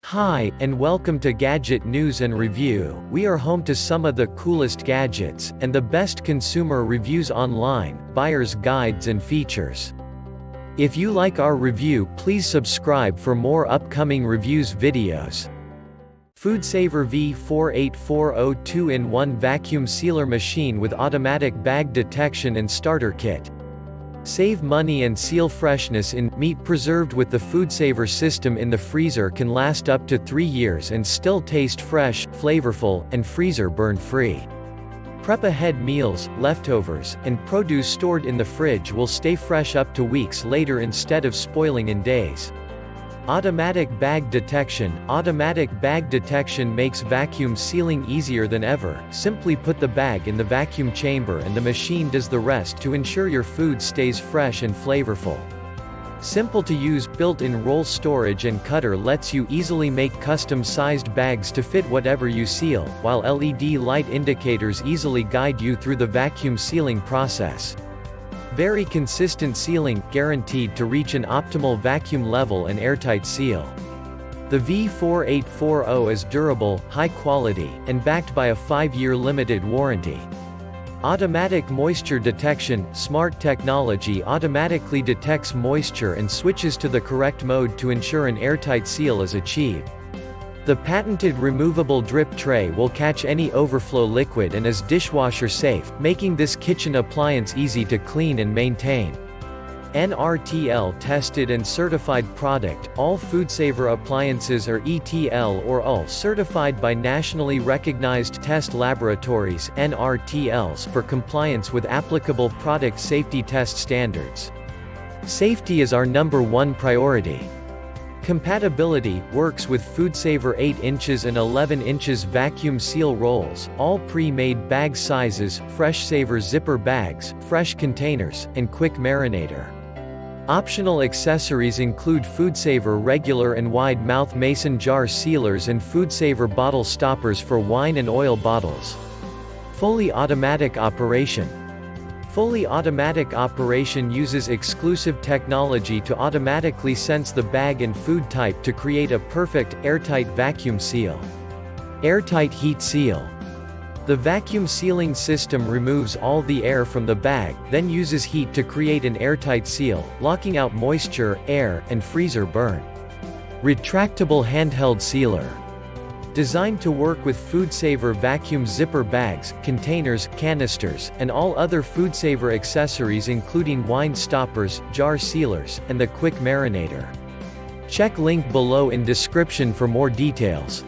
Hi, and welcome to Gadget News and Review. We are home to some of the coolest gadgets, and the best consumer reviews online, buyer's guides and features. If you like our review, please subscribe for more upcoming reviews videos. FoodSaver V48402 2-in-1 Vacuum Sealer Machine with Automatic Bag Detection and Starter Kit. Save money and seal freshness in meat preserved with the FoodSaver system in the freezer can last up to 3 years and still taste fresh, flavorful, and freezer burn-free. Prep-ahead meals, leftovers, and produce stored in the fridge will stay fresh up to weeks later instead of spoiling in days. Automatic Bag Detection. Automatic bag detection makes vacuum sealing easier than ever. Simply put the bag in the vacuum chamber and the machine does the rest to ensure your food stays fresh and flavorful. Simple to use, built-in roll storage and cutter lets you easily make custom-sized bags to fit whatever you seal, while LED light indicators easily guide you through the vacuum sealing process. Very consistent sealing, guaranteed to reach an optimal vacuum level and airtight seal. The V4840 is durable, high quality, and backed by a 5-year limited warranty. Automatic Moisture Detection. Smart technology automatically detects moisture and switches to the correct mode to ensure an airtight seal is achieved. The patented removable drip tray will catch any overflow liquid and is dishwasher safe, making this kitchen appliance easy to clean and maintain. NRTL tested and certified product. All FoodSaver appliances are ETL or UL certified by Nationally Recognized Test Laboratories (NRTLs) for compliance with applicable product safety test standards. Safety is our #1 priority. Compatibility works with FoodSaver 8 inches and 11 inches vacuum seal rolls, all pre-made bag sizes, FreshSaver zipper bags, fresh containers, and quick marinator. Optional accessories include FoodSaver regular and wide-mouth mason jar sealers and FoodSaver bottle stoppers for wine and oil bottles. Fully automatic operation. Fully automatic operation uses exclusive technology to automatically sense the bag and food type to create a perfect, airtight vacuum seal. Airtight heat seal. The vacuum sealing system removes all the air from the bag, then uses heat to create an airtight seal, locking out moisture, air, and freezer burn. Retractable handheld sealer. Designed to work with FoodSaver vacuum zipper bags, containers, canisters, and all other FoodSaver accessories including wine stoppers, jar sealers, and the quick marinator. Check link below in description for more details.